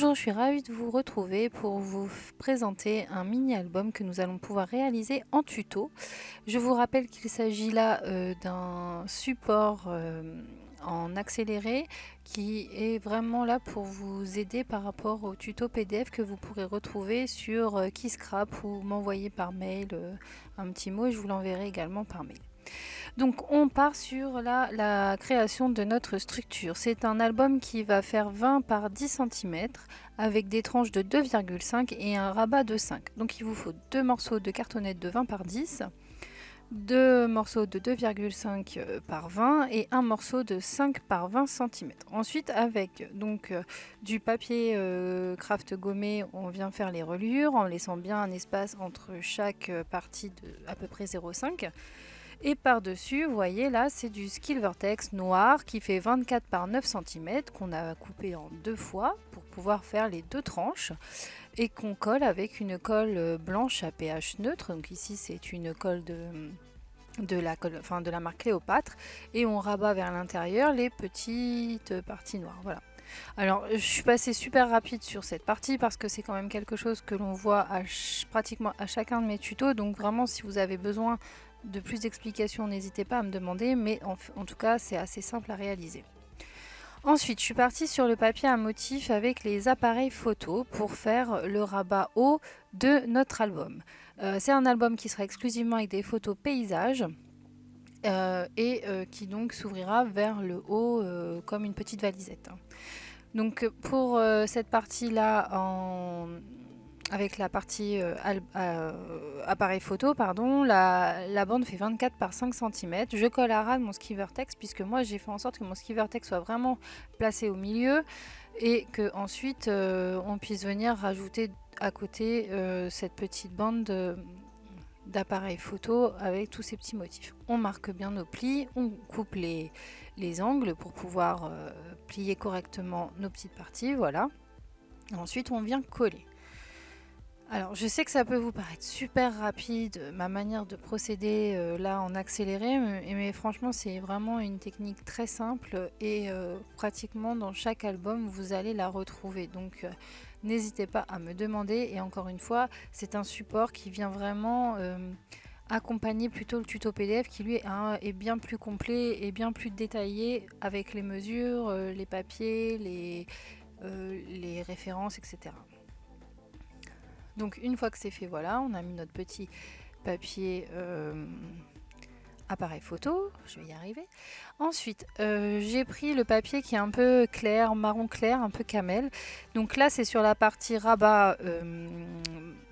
Bonjour, je suis ravie de vous retrouver pour vous présenter un mini-album que nous allons pouvoir réaliser en tuto. Je vous rappelle qu'il s'agit là d'un support en accéléré qui est vraiment là pour vous aider par rapport au tuto PDF que vous pourrez retrouver sur Keyscrap ou m'envoyer par mail un petit mot et je vous l'enverrai également par mail. Donc on part sur la création de notre structure. C'est un album qui va faire 20 par 10 cm avec des tranches de 2,5 et un rabat de 5. Donc il vous faut deux morceaux de cartonnette de 20 par 10, deux morceaux de 2,5 par 20 et un morceau de 5 par 20 cm. Ensuite avec du papier craft gommé, on vient faire les reliures en laissant bien un espace entre chaque partie de à peu près 0,5. Et par-dessus, vous voyez là, c'est du Skillvertex noir qui fait 24 par 9 cm qu'on a coupé en deux fois pour pouvoir faire les deux tranches et qu'on colle avec une colle blanche à pH neutre. Donc ici, c'est une colle de la marque Cléopâtre et on rabat vers l'intérieur les petites parties noires. Voilà. Alors, je suis passée super rapide sur cette partie parce que c'est quand même quelque chose que l'on voit pratiquement à chacun de mes tutos. Donc vraiment, si vous avez besoin de plus d'explications, n'hésitez pas à me demander, mais en tout cas, c'est assez simple à réaliser. Ensuite, je suis partie sur le papier à motif avec les appareils photo pour faire le rabat haut de notre album. C'est un album qui sera exclusivement avec des photos paysages. Qui donc s'ouvrira vers le haut comme une petite valisette. Donc pour cette partie-là, avec la partie appareil photo, la bande fait 24 par 5 cm. Je colle à ras mon Skillvertex puisque moi j'ai fait en sorte que mon Skillvertex soit vraiment placé au milieu et que ensuite on puisse venir rajouter à côté cette petite bande d'appareil photo avec tous ces petits motifs. On marque bien nos plis, on coupe les angles pour pouvoir plier correctement nos petites parties, voilà. Ensuite on vient coller. Alors je sais que ça peut vous paraître super rapide, ma manière de procéder là en accéléré, mais franchement c'est vraiment une technique très simple et pratiquement dans chaque album vous allez la retrouver. Donc n'hésitez pas à me demander et encore une fois c'est un support qui vient vraiment accompagner plutôt le tuto PDF qui lui est bien plus complet et bien plus détaillé avec les mesures, les papiers, les références, etc. Donc une fois que c'est fait, voilà, on a mis notre petit papier appareil photo, je vais y arriver. Ensuite, j'ai pris le papier qui est un peu clair, marron clair, un peu camel. Donc là, c'est sur la partie rabat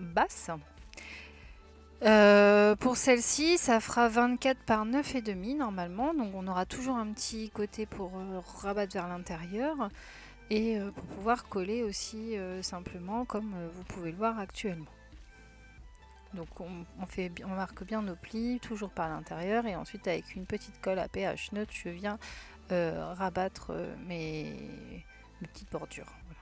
basse. Pour celle-ci, ça fera 24 par 9,5 normalement. Donc on aura toujours un petit côté pour rabattre vers l'intérieur et pour pouvoir coller aussi simplement comme vous pouvez le voir actuellement. Donc on marque bien nos plis, toujours par l'intérieur, et ensuite avec une petite colle à pH neutre, je viens rabattre mes petites bordures. Voilà.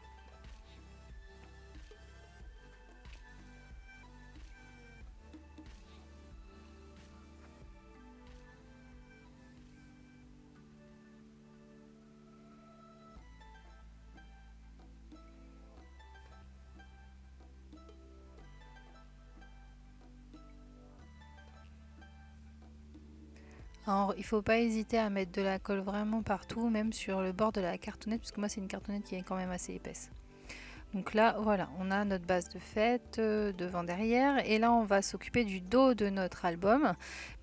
Alors, il ne faut pas hésiter à mettre de la colle vraiment partout, même sur le bord de la cartonnette, parce que moi c'est une cartonnette qui est quand même assez épaisse. Donc là, voilà, on a notre base de fête devant derrière, et là on va s'occuper du dos de notre album.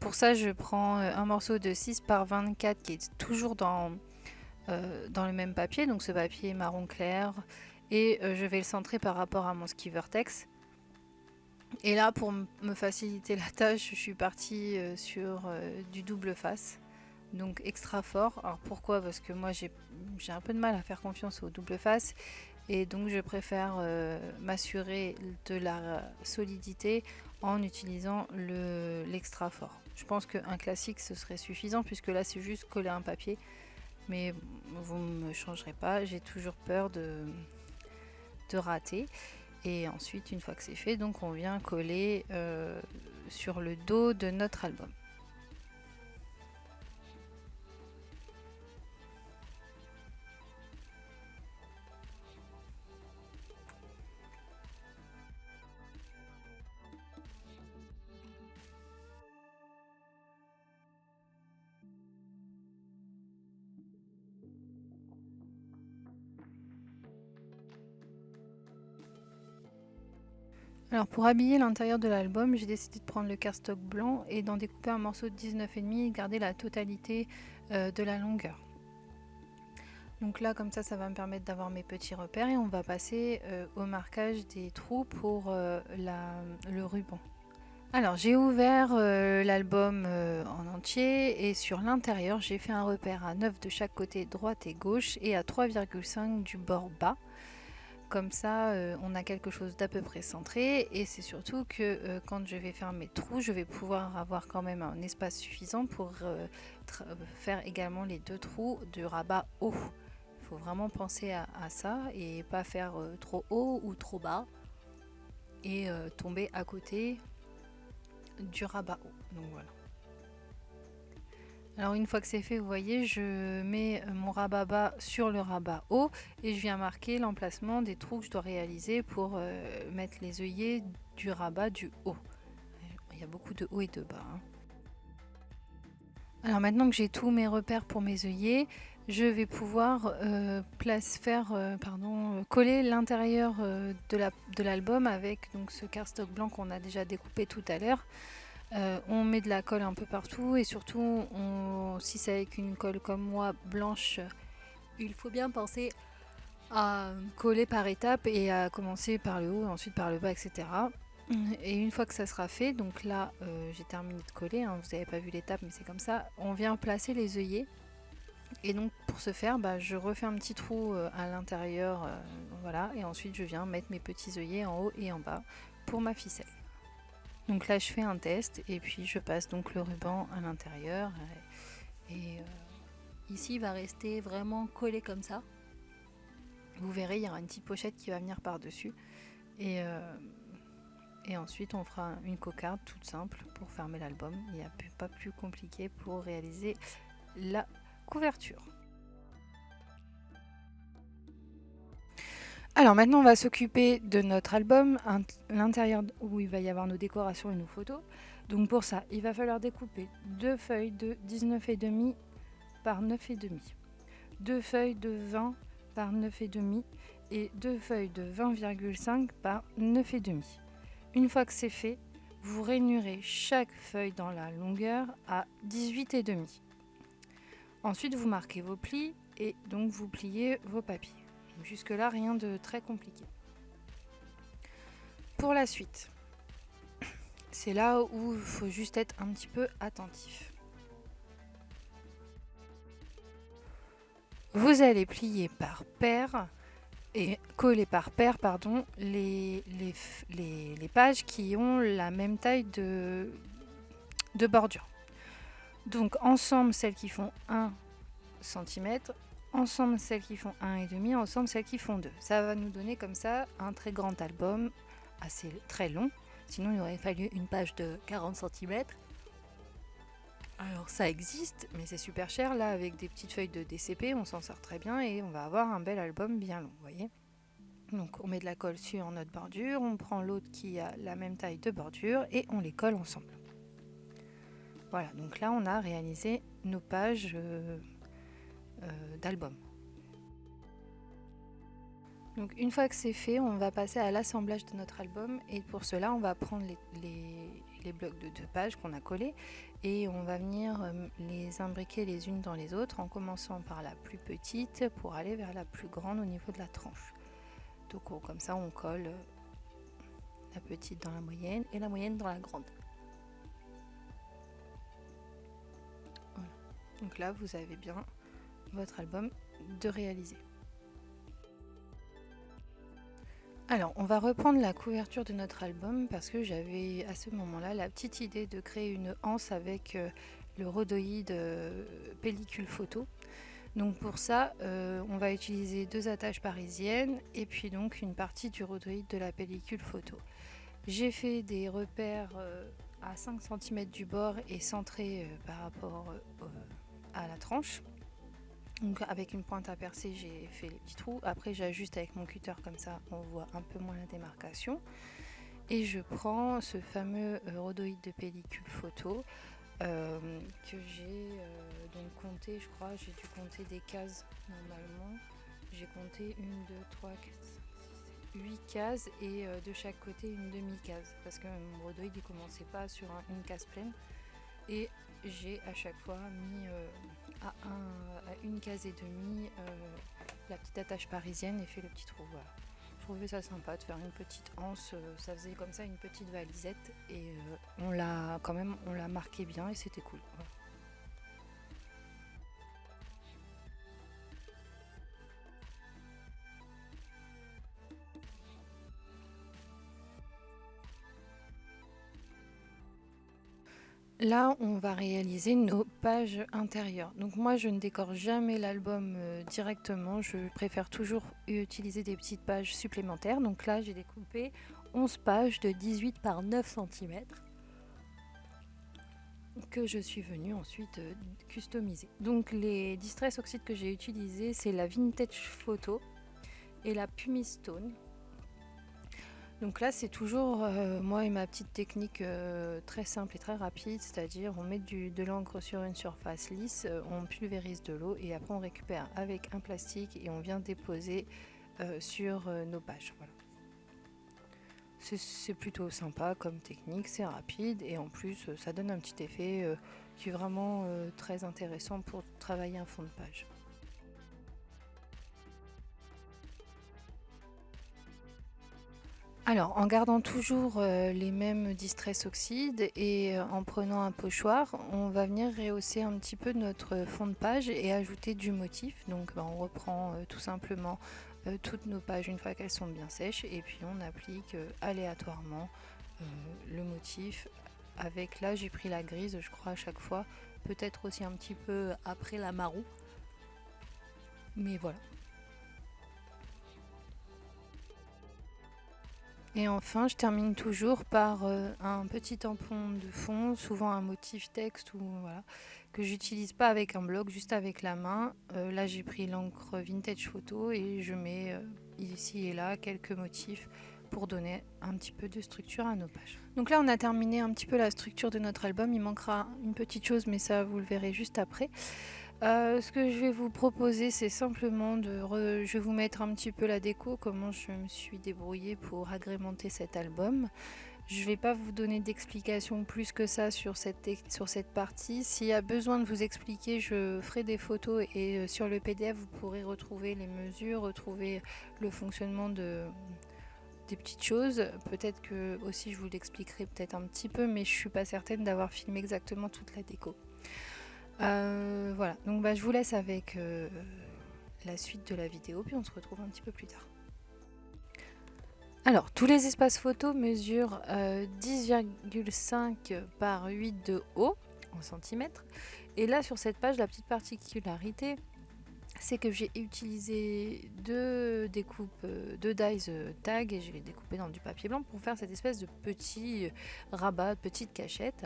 Pour ça, je prends un morceau de 6 par 24 qui est toujours dans le même papier, donc ce papier marron clair, et je vais le centrer par rapport à mon Skillvertex. Et là, pour me faciliter la tâche, je suis partie sur du double face, donc extra fort. Alors pourquoi? Parce que moi j'ai un peu de mal à faire confiance au double face, et donc je préfère m'assurer de la solidité en utilisant l'extra fort. Je pense qu'un classique ce serait suffisant, puisque là c'est juste coller un papier, mais vous ne me changerez pas, j'ai toujours peur de rater. Et ensuite, une fois que c'est fait, donc on vient coller sur le dos de notre album. Alors pour habiller l'intérieur de l'album, j'ai décidé de prendre le cardstock blanc et d'en découper un morceau de 19,5 et garder la totalité de la longueur. Donc là, comme ça va me permettre d'avoir mes petits repères et on va passer au marquage des trous pour le ruban. Alors j'ai ouvert l'album en entier et sur l'intérieur j'ai fait un repère à 9 de chaque côté, droite et gauche, et à 3,5 du bord bas. Comme ça on a quelque chose d'à peu près centré, et c'est surtout que quand je vais faire mes trous, je vais pouvoir avoir quand même un espace suffisant pour faire également les 2 trous du rabat haut. Il faut vraiment penser à ça et pas faire trop haut ou trop bas et tomber à côté du rabat haut. Donc voilà. Alors une fois que c'est fait, vous voyez, je mets mon rabat bas sur le rabat haut et je viens marquer l'emplacement des trous que je dois réaliser pour mettre les œillets du rabat du haut. Il y a beaucoup de haut et de bas, hein. Alors maintenant que j'ai tous mes repères pour mes œillets, je vais pouvoir coller l'intérieur de l'album avec donc ce cardstock blanc qu'on a déjà découpé tout à l'heure. On met de la colle un peu partout et surtout si c'est avec une colle comme moi blanche, il faut bien penser à coller par étapes et à commencer par le haut, ensuite par le bas, etc. Et une fois que ça sera fait, donc là j'ai terminé de coller, hein, vous n'avez pas vu l'étape mais c'est comme ça, on vient placer les œillets. Et donc pour ce faire, je refais un petit trou à l'intérieur, voilà, et ensuite je viens mettre mes petits œillets en haut et en bas pour ma ficelle. Donc là je fais un test et puis je passe donc le ruban à l'intérieur et ici il va rester vraiment collé comme ça. Vous verrez, il y aura une petite pochette qui va venir par dessus et ensuite on fera une cocarde toute simple pour fermer l'album. Il n'y a pas plus compliqué pour réaliser la couverture. Alors maintenant on va s'occuper de notre album, l'intérieur où il va y avoir nos décorations et nos photos. Donc pour ça, il va falloir découper 2 feuilles de 19,5 par 9,5, 2 feuilles de 20 par 9,5 et 2 feuilles de 20,5 par 9,5. Une fois que c'est fait, vous rainurez chaque feuille dans la longueur à 18,5. Ensuite, vous marquez vos plis et donc vous pliez vos papiers. Jusque là, rien de très compliqué. Pour la suite, c'est là où il faut juste être un petit peu attentif. Vous allez plier par paire et coller par paire les pages qui ont la même taille de bordure. Donc ensemble celles qui font 1 cm, ensemble celles qui font 1,5, ensemble celles qui font 2. Ça va nous donner comme ça un très grand album, assez très long. Sinon il aurait fallu une page de 40 cm. Alors ça existe, mais c'est super cher. Là avec des petites feuilles de DCP, on s'en sort très bien et on va avoir un bel album bien long, vous voyez. Donc on met de la colle sur notre bordure, on prend l'autre qui a la même taille de bordure et on les colle ensemble. Voilà, donc là on a réalisé nos pages d'album. Donc une fois que c'est fait, on va passer à l'assemblage de notre album et pour cela on va prendre les blocs de 2 pages qu'on a collés et on va venir les imbriquer les unes dans les autres en commençant par la plus petite pour aller vers la plus grande au niveau de la tranche. Donc comme ça on colle la petite dans la moyenne et la moyenne dans la grande. Voilà. Donc là vous avez bien votre album de réaliser. Alors, on va reprendre la couverture de notre album parce que j'avais à ce moment-là la petite idée de créer une anse avec le rhodoïde pellicule photo. Donc pour ça, on va utiliser 2 attaches parisiennes et puis donc une partie du rhodoïde de la pellicule photo. J'ai fait des repères à 5 cm du bord et centrés par rapport à la tranche. Donc avec une pointe à percer, j'ai fait les petits trous. Après, j'ajuste avec mon cutter comme ça, on voit un peu moins la démarcation. Et je prends ce fameux rhodoïde de pellicule photo que j'ai donc compté, je crois, j'ai dû compter des cases normalement. J'ai compté 1, 2, 3, 4, 5, 6, 7, 8 cases et de chaque côté une demi-case parce que mon brodoïd il commençait pas sur une case pleine et j'ai à chaque fois mis à une case et demie la petite attache parisienne et fait le petit trou. Voilà. Je trouvais ça sympa de faire une petite anse, ça faisait comme ça une petite valisette et on l'a marqué bien et c'était cool. Voilà. Là, on va réaliser nos pages intérieures. Donc moi, je ne décore jamais l'album directement. Je préfère toujours utiliser des petites pages supplémentaires. Donc là, j'ai découpé 11 pages de 18 par 9 cm que je suis venue ensuite customiser. Donc les Distress Oxide que j'ai utilisés, c'est la Vintage Photo et la Pumice Stone. Donc là, c'est toujours moi et ma petite technique très simple et très rapide, c'est-à-dire on met de l'encre sur une surface lisse, on pulvérise de l'eau et après on récupère avec un plastique et on vient déposer sur nos pages. Voilà. C'est plutôt sympa comme technique, c'est rapide et en plus ça donne un petit effet qui est vraiment très intéressant pour travailler un fond de page. Alors, en gardant toujours les mêmes Distress Oxide et en prenant un pochoir, on va venir rehausser un petit peu notre fond de page et ajouter du motif. Donc, on reprend tout simplement toutes nos pages une fois qu'elles sont bien sèches et puis on applique aléatoirement le motif. Avec là, j'ai pris la grise, je crois, à chaque fois. Peut-être aussi un petit peu après la marron. Mais voilà. Et enfin, je termine toujours par un petit tampon de fond, souvent un motif texte ou voilà, que j'utilise pas avec un bloc, juste avec la main. Là, j'ai pris l'encre Vintage Photo et je mets ici et là quelques motifs pour donner un petit peu de structure à nos pages. Donc là, on a terminé un petit peu la structure de notre album. Il manquera une petite chose, mais ça, vous le verrez juste après. Ce que je vais vous proposer, c'est simplement je vais vous mettre un petit peu la déco, comment je me suis débrouillée pour agrémenter cet album. Je ne vais pas vous donner d'explications plus que ça sur cette partie. S'il y a besoin de vous expliquer, je ferai des photos et sur le PDF, vous pourrez retrouver les mesures, retrouver le fonctionnement des petites choses. Peut-être que aussi je vous l'expliquerai peut-être un petit peu, mais je ne suis pas certaine d'avoir filmé exactement toute la déco. Voilà, donc je vous laisse avec la suite de la vidéo, puis on se retrouve un petit peu plus tard. Alors, tous les espaces photos mesurent 10,5 par 8 de haut en centimètres. Et là, sur cette page, la petite particularité, c'est que j'ai utilisé deux dies tag et je l'ai découpé dans du papier blanc pour faire cette espèce de petit rabat, petite cachette.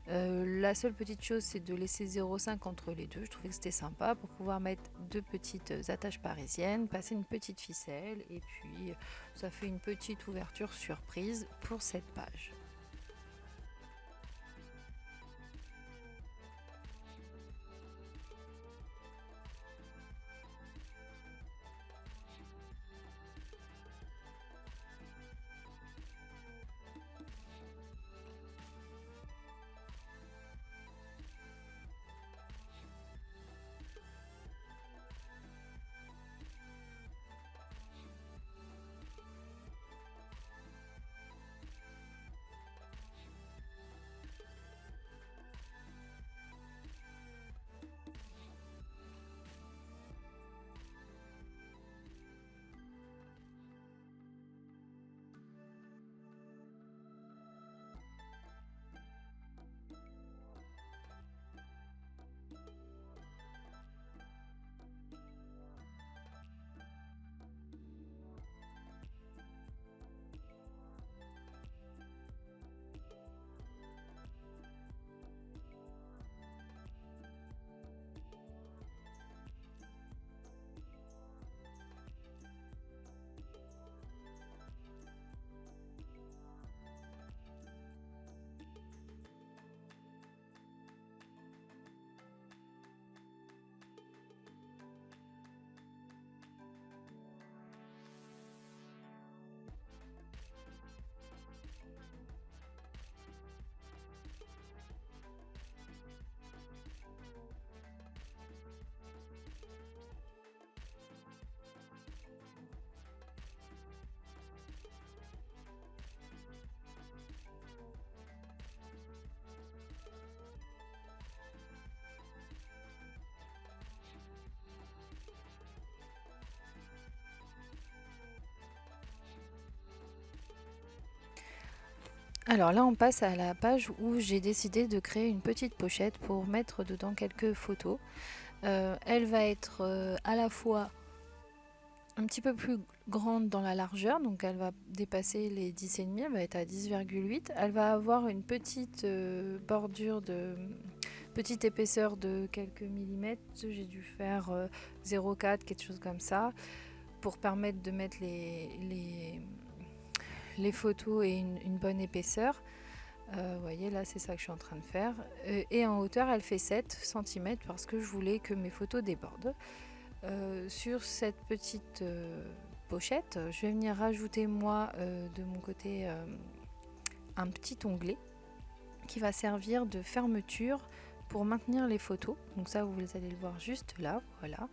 La seule petite chose, c'est de laisser 0,5 entre les deux. Je trouvais que c'était sympa pour pouvoir mettre deux petites attaches parisiennes, passer une petite ficelle et puis ça fait une petite ouverture surprise pour cette page. Alors là, on passe à la page où j'ai décidé de créer une petite pochette pour mettre dedans quelques photos. Elle va être à la fois un petit peu plus grande dans la largeur, donc elle va dépasser les 10,5, elle va être à 10,8. Elle va avoir une petite bordure de petite épaisseur de quelques millimètres. J'ai dû faire 0,4, quelque chose comme ça, pour permettre de mettre les photos et une bonne épaisseur. Vous voyez, là, c'est ça que je suis en train de faire. Et en hauteur, elle fait 7 cm parce que je voulais que mes photos débordent. Sur cette petite pochette, je vais venir rajouter, moi, de mon côté, un petit onglet qui va servir de fermeture pour maintenir les photos. Donc ça, vous allez le voir juste là, voilà.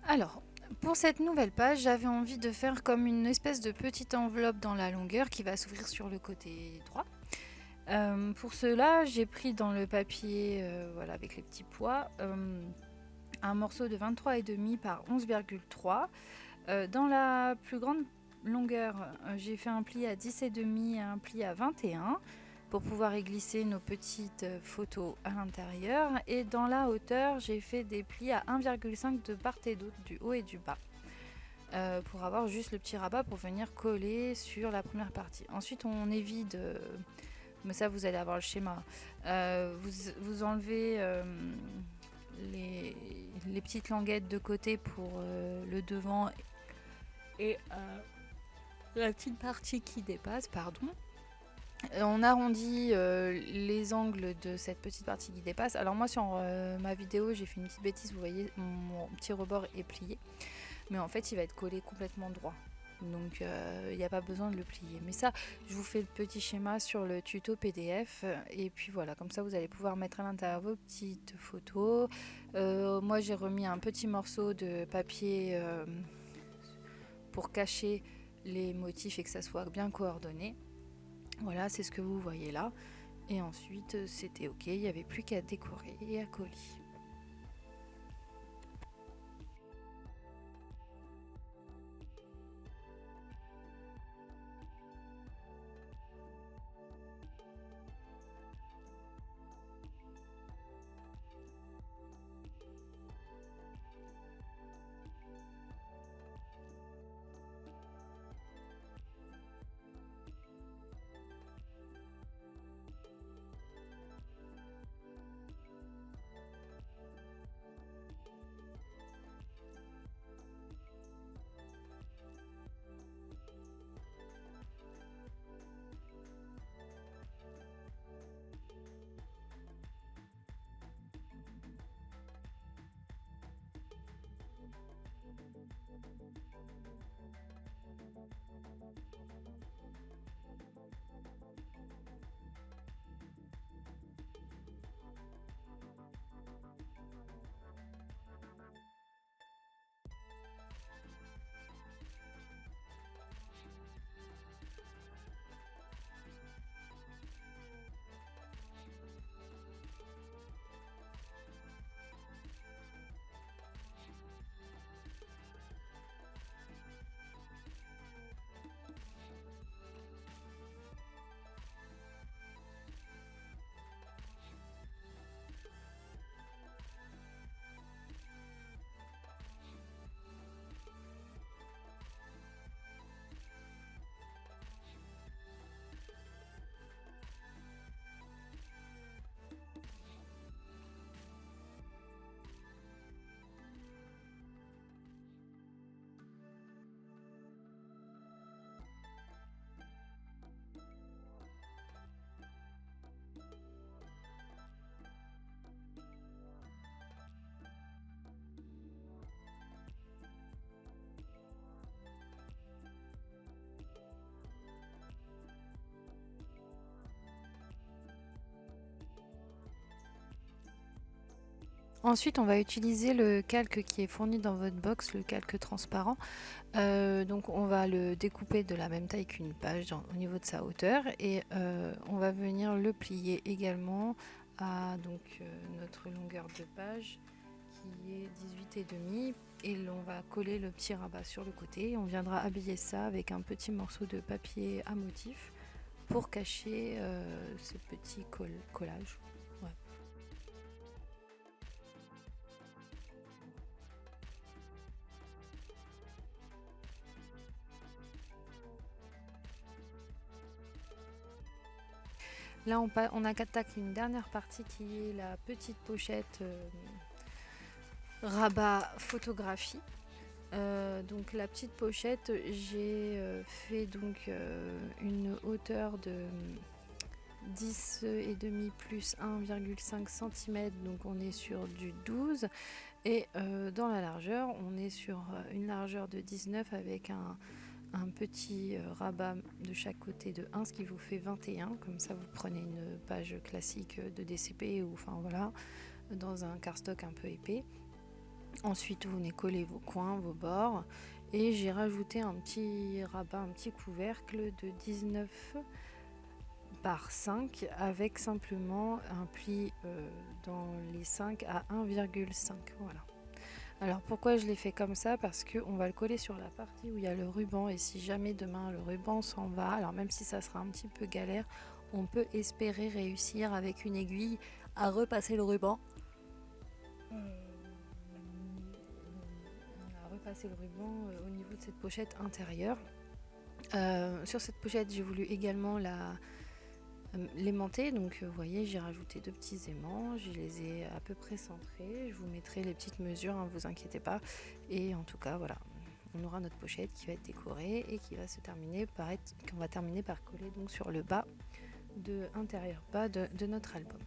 Alors, pour cette nouvelle page, j'avais envie de faire comme une espèce de petite enveloppe dans la longueur qui va s'ouvrir sur le côté droit. Pour cela, j'ai pris dans le papier, voilà, avec les petits pois, un morceau de 23,5 par 11,3. Dans la plus grande longueur, j'ai fait un pli à 10,5 et un pli à 21 pour pouvoir y glisser nos petites photos à l'intérieur. Et dans la hauteur, j'ai fait des plis à 1,5 de part et d'autre, du haut et du bas, pour avoir juste le petit rabat pour venir coller sur la première partie. Ensuite, on évite, mais ça vous allez avoir le schéma, vous enlevez les petites languettes de côté pour le devant et la petite partie qui dépasse, pardon. On arrondit les angles de cette petite partie qui dépasse. Alors moi sur ma vidéo j'ai fait une petite bêtise, vous voyez mon petit rebord est plié, mais en fait il va être collé complètement droit, donc il n'y a pas besoin de le plier. Mais ça, je vous fais le petit schéma sur le tuto PDF, et puis voilà, comme ça vous allez pouvoir mettre à l'intérieur vos petites photos. Moi j'ai remis un petit morceau de papier pour cacher les motifs et que ça soit bien coordonné. Voilà, c'est ce que vous voyez là. Et ensuite, c'était ok, il n'y avait plus qu'à décorer et à coller. Ensuite, on va utiliser le calque qui est fourni dans votre box, le calque transparent. Donc on va le découper de la même taille qu'une page au niveau de sa hauteur et on va venir le plier également à notre longueur de page qui est 18,5 et on va coller le petit rabat sur le côté. On viendra habiller ça avec un petit morceau de papier à motif pour cacher ce petit collage. Ouais. Là, on attaque une dernière partie qui est la petite pochette rabat photographie. Donc la petite pochette, j'ai fait une hauteur de 10,5 plus 1,5 cm, donc on est sur du 12 et dans la largeur on est sur une largeur de 19 avec un petit rabat de chaque côté de 1, ce qui vous fait 21. Comme ça vous prenez une page classique de DCP ou enfin voilà, dans un cardstock un peu épais. Ensuite vous venez coller vos coins, vos bords et j'ai rajouté un petit rabat, un petit couvercle de 19 par 5 avec simplement un pli dans les 5 à 1,5. Voilà. Alors pourquoi je l'ai fait comme ça? Parce qu'on va le coller sur la partie où il y a le ruban et si jamais demain le ruban s'en va, alors même si ça sera un petit peu galère, on peut espérer réussir avec une aiguille à repasser le ruban. À repasser le ruban au niveau de cette pochette intérieure. Sur cette pochette j'ai voulu également l'aimanter, donc vous voyez j'ai rajouté 2 petits aimants, je les ai à peu près centrés, je vous mettrai les petites mesures, hein, vous inquiétez pas, et en tout cas voilà, on aura notre pochette qui va être décorée et qui va se terminer qu'on va terminer par coller donc sur le bas de intérieur bas de notre album.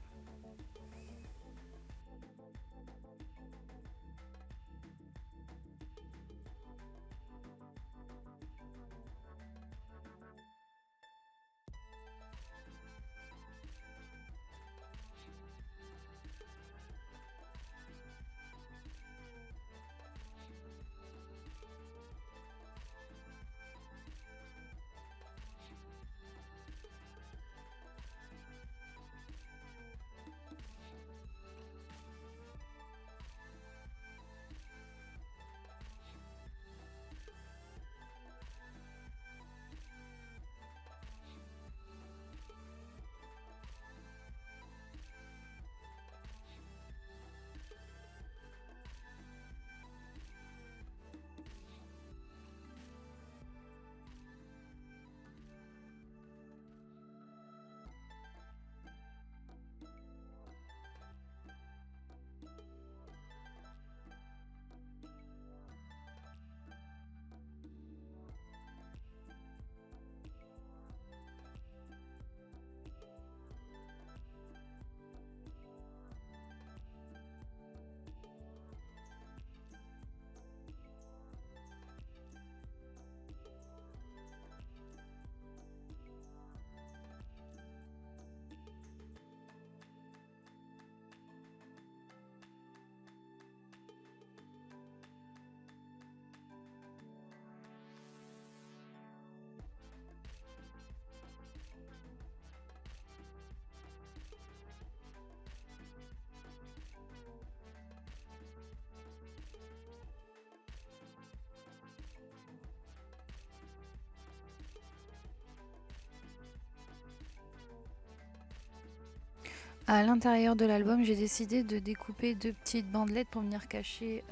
À l'intérieur de l'album, j'ai décidé de découper 2 petites bandelettes pour venir cacher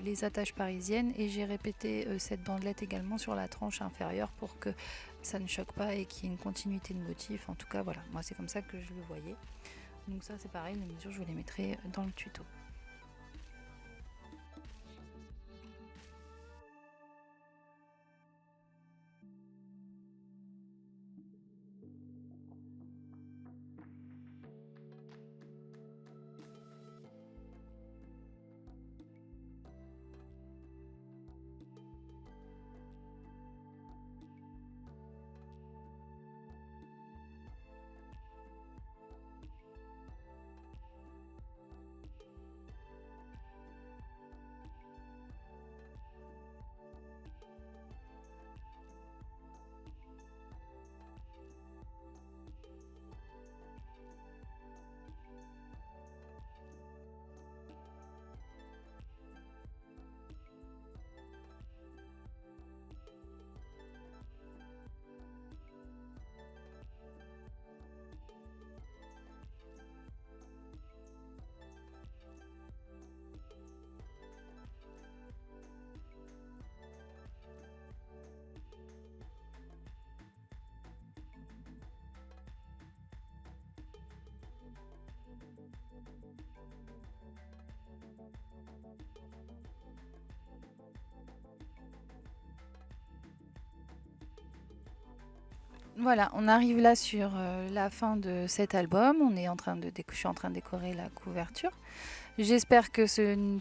les attaches parisiennes et j'ai répété cette bandelette également sur la tranche inférieure pour que ça ne choque pas et qu'il y ait une continuité de motif. En tout cas, voilà, moi c'est comme ça que je le voyais. Donc ça c'est pareil, les mesures je vous les mettrai dans le tuto. Voilà, on arrive là sur la fin de cet album. Je suis en train de décorer la couverture. J'espère que ce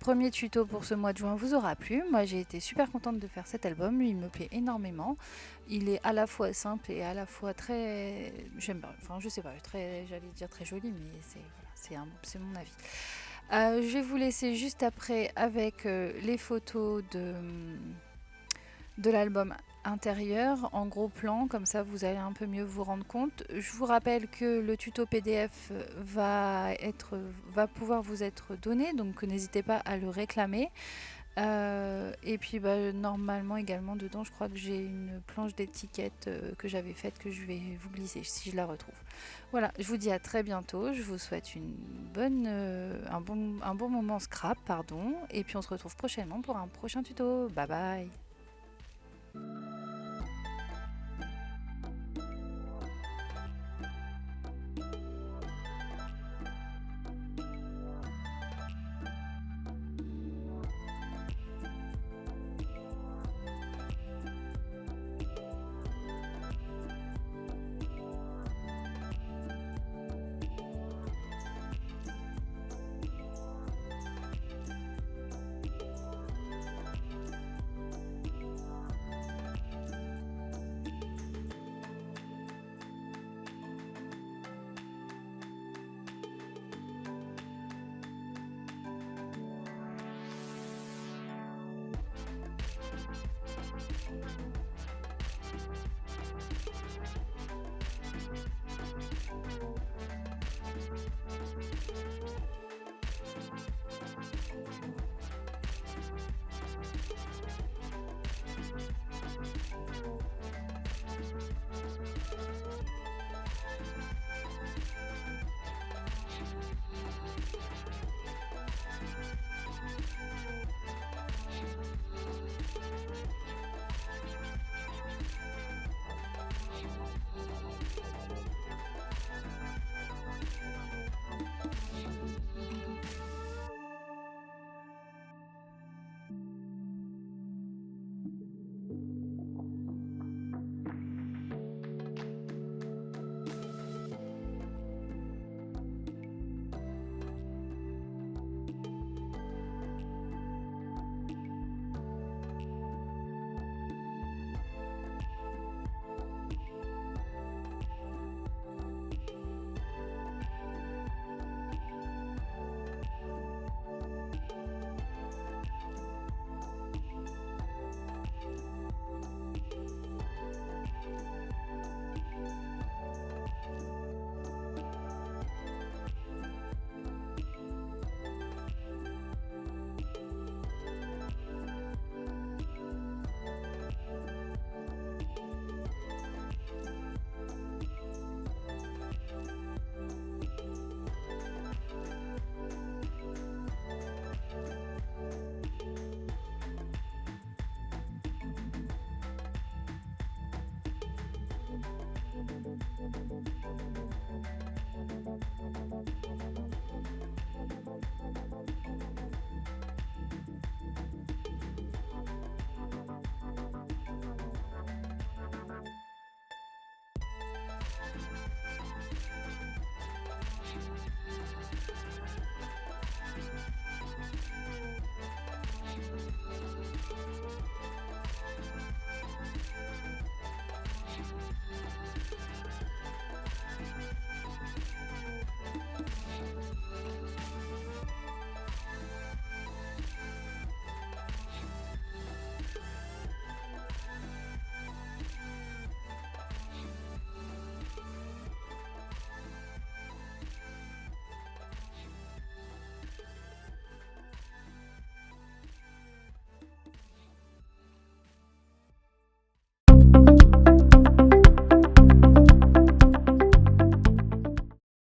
premier tuto pour ce mois de juin vous aura plu. Moi, j'ai été super contente de faire cet album. Il me plaît énormément. Il est à la fois simple et à la fois très... J'aime pas, enfin, je sais pas, j'allais dire très joli, mais c'est mon avis. Je vais vous laisser juste après avec les photos de l'album intérieur en gros plan, comme ça vous allez un peu mieux vous rendre compte. Je vous rappelle que le tuto PDF va pouvoir vous être donné, donc n'hésitez pas à le réclamer. Et puis normalement également dedans je crois que j'ai une planche d'étiquette que j'avais faite, que je vais vous glisser si je la retrouve. Voilà, je vous dis à très bientôt, je vous souhaite un bon moment scrap, pardon, et puis on se retrouve prochainement pour un prochain tuto. Bye bye.